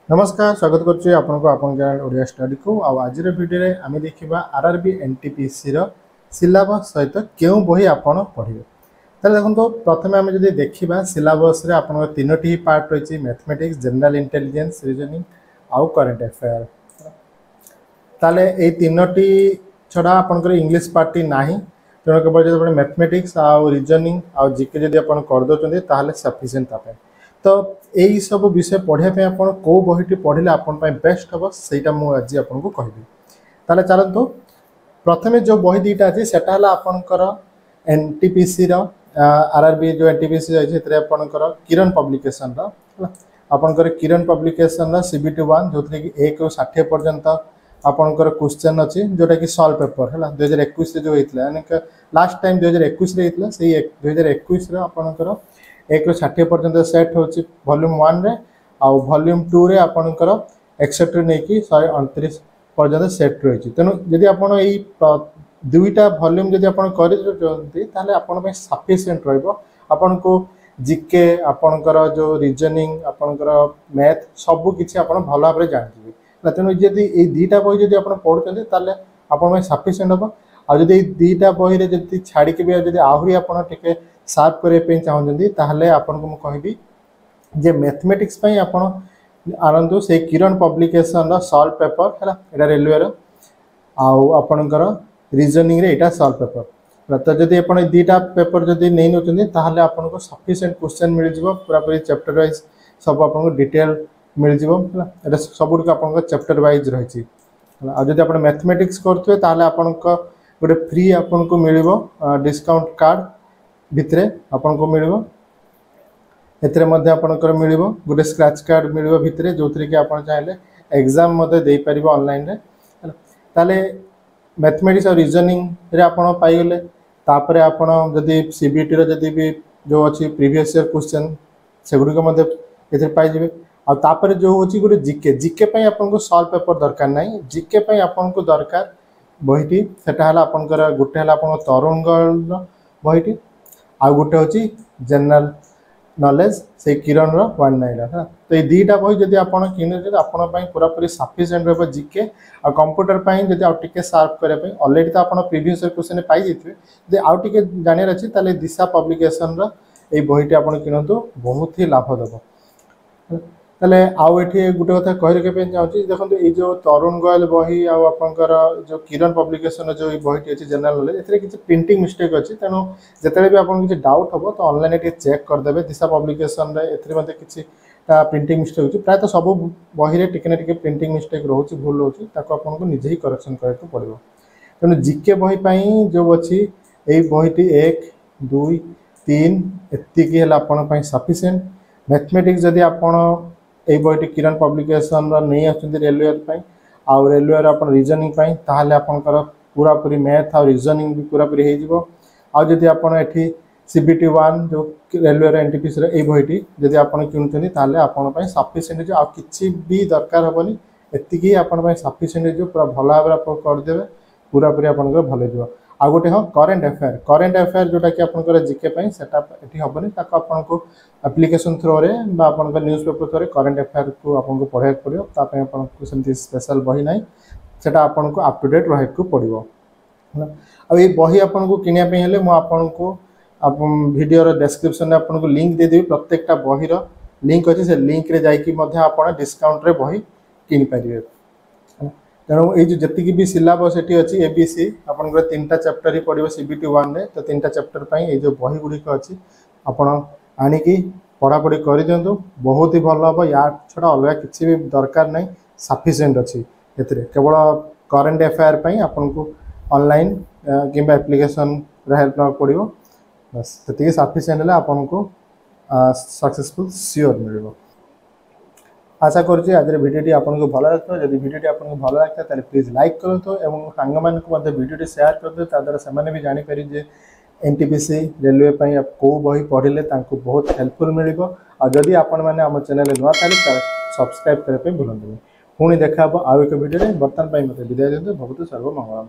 नमस्कार स्वागत करुच्चे आपको आपन चैनल ओडिया स्टडी को आज वीडियो रे आम देखा आरआरबी एनटीपीसी सिलेबस सहित क्यों बही आपड़ पढ़े। ताले देखो प्रथम आम जब देखा सिलेबस रे आपन तीनोटी पार्ट रही मैथमेटिक्स जनरल इंटेलिजेंस रीजनिंग आउ करंट अफेयर। ताले ए तीनोटी छड़ा आपनकर इंग्लिश पार्टी नाही तेणु केवल जो मैथमेटिक्स आउ रीजनिंग आउ जीके जब आप करदे ताहले सफिशिएंट तापे तो यही सब विषय पढ़ापी आप कौ बहीटी पढ़ले आपण बेस्ट हम सहीटा मुझे आपको कहबी। ताले चलतु प्रथमे जो बही दीटा अच्छे सेटा आपणकर एनटीपीसी आरआरबी जो एनटीपीसी अच्छे आपणकर किरण पब्लिकेशन आपणकर किरण पब्लिकेशन CBT 1 जो कि 1 ରୁ 60 पर्यंत आपणकर क्वेश्चन अच्छी जोटा कि सॉल्व पेपर है 2021 जो होता लास्ट टाइम 2021 होता से 2021 आपणकर 1 ରୁ 60 पर्यंत सेट होची वॉल्यूम 1 रे आउ वॉल्यूम 2 रे आपणकर एक्सेप्ट नहीं कि 129 पर्यंत सेट रही। तेणु जदि आपण एई दुईटा वॉल्यूम जदि आपण करते ताले आपण पे सफिशिएंट रहइबो। आपण को जीके आपणकर जो रीजनिंग आपणकर मैथ सब किछि आपण भलो भाबरे जानि जिवे। तेणु जदि एई दुईटा बही जदि आपण पढुचंते ताले आपण पे सफिशिएंट हो। आ जदि दुईटा बही रे जदि छाड़ी के भी जदि आहुरी आपण टिके सार्फ करने चाहते ताहले आपन को कहबी जे मैथमेटिक्स पई आपण आनंदु से किरण पब्लिकेशन रा सॉल्व पेपर है एटा रेलवे रो आउ आपनकर रीजनिंग रे एटा सॉल्व पेपर तो जदि आपण दीटा पेपर जदि नै नउचंदी ताहले आपन को सफिशिएंट क्वेश्चन मिल जिवो पूरा पूरी चैप्टर वाइज सब आपन को डिटेल मिल जिवो एटा सब को आपन को चैप्टर वाइज रही छी। आ जदि आपण मैथमेटिक्स करथुए ताहले आपन को गोटे फ्री आपन को मिलिवो डिस्काउंट कार्ड भितरे आपन को मिलिवो एतरे मध्ये आपनकर मिलिवो गोटे स्क्रैच कार्ड मिलिवो भितरे जोथरे कि आपन चाहिले एग्जाम मध्ये देई परिबो ऑनलाइन रे ताले मैथमेटिक्स और रीजनिंग रे आपन पाई गेले तापरे आपन जदी CBT रे जदी भी जो अछि प्रीवियस ईयर क्वेश्चन सेगुडी को मध्ये एतरे पाई जिवे। आ तापरे जो होछि गोटे जीके पई आपन को सॉल्व पेपर दरकार नाही जीके पई आपन को दरकार बहीटी सेटा हला आपनकर गोटे हला आपन तरुण बहीटी आ गोटे हूँ जनरल नॉलेज से किरण रो 19 तो ये दुईटा बही जब आप किणुचे आपन पूरा पूरी सफिशिएंट रहा जीके आ कंप्यूटर जब आउ टिके शार्प करने ऑलरेडी तो आप प्रीवियस क्वेश्चन पाई जाइए जब आउ टिके जानियार अच्छी ताले दिशा पब्लिकेशन रो बहीटी आप किणतु बहुत ही लाभ देव। ताले आउ एठी गोटे कथा कहि रखे चाहूँगी देखो ये जो तरुण गोयल बही आपर जो किरण पब्लिकेशन जो बहीटी अच्छी जनरल नॉलेज एथिरे किछि प्रिंटिंग मिस्टेक अच्छी तेणु जिते भी आपको किसी डाउट हम तो ऑनलाइन टे चेक करदे दिशा पब्लिकेशन एथि किसी प्रिंटिंग मिस्टेक होची प्रायतः सब बही रे टिके ना टिके प्रिंटिंग मिस्टेक रोचे भूल रोचे आपको निजे ही करेक्शन करने पड़ो। तेणु जीके बही पाई जो अच्छी यही बहीटी 1 2 3 एतिकी है आपन सफिशिएंट। मैथमेटिक्स जदि आपन ये बहीटी किरण पब्लिकेशन नहीं आसुँच रेलवे आउ रेलवे आप रीजनिंग ताहले आपनकर पूरा पूरी मैथ और रीजनिंग भी पूरा पूरी हो आदि आपड़ ये CBT 1 जो रेलवे एनटीपीसी ये बहीटी जदि आप किणुचंदी ताहले आपन सफिशिएंट आ किछि भी दरकार हेनी एतिकी आपन सफिशिएंट पूरा भल भाव आप करदे पूरा पूरी आपनकर भल हो। आ गोटे हाँ करेन्ट अफेयर जोटा कि आपनकर जीके सेटा एठी हेनी आपको एप्लिकेशन थ्रो रे बा आपनकर न्यूज़ पेपर थ्रो रे करेन्ट अफेयर को आपको पढ़ाई पड़ो तापे आपको सेमती स्पेशल बही ना सेटा आपको अप टू डेट रहा पड़ो। आ ये बही आपको किनिया हेले मु आपको वीडियो डिस्क्रिप्शन में आपको लिंक दे देबी प्रत्येकटा बही लिंक अच्छे से लिंक रे जाइकी मध्य आप डिस्काउंट रे बही किनि पारिबे। तेणु ये जी भी सिलेबस ये अच्छी ABC आपंकर 3टा चैप्टर ही पड़ो CBT 1 रे तो 3टा चैप्टर ये जो बही गुड़िक अच्छी आपण आणिकी पढ़ापढ़ी कर दिंतु बहुत ही भल हम या छड़ा अलग किसी भी दरकार नहीं सफिशिएंट अच्छी केवल करेन्ट अफेयर आपन को ऑनलाइन कि एप्लिकेशन हेल्प ना पड़ो बस से सफिशिएंट आपन को सक्सेसफुल श्योर मिल। आशा करुँच आज भिडियोटी आपको भल लगता जब भिडियोटी आपको भल लगता है प्लीज लाइक करूँ और सांग मान भिडियोटी शेयर करते ताद्वारा से भी जापर जे एनटीपीसी रेलवे कौ बही पढ़ले बहुत हेल्पफुल मिल। जदि आपण मैंने आम चैनल नुआ सब्सक्राइब करने भूलु। पुणी देखा आउ एक भिडियो बर्तमान मत विदाय दिखाते बहुत सर्वमंगलम।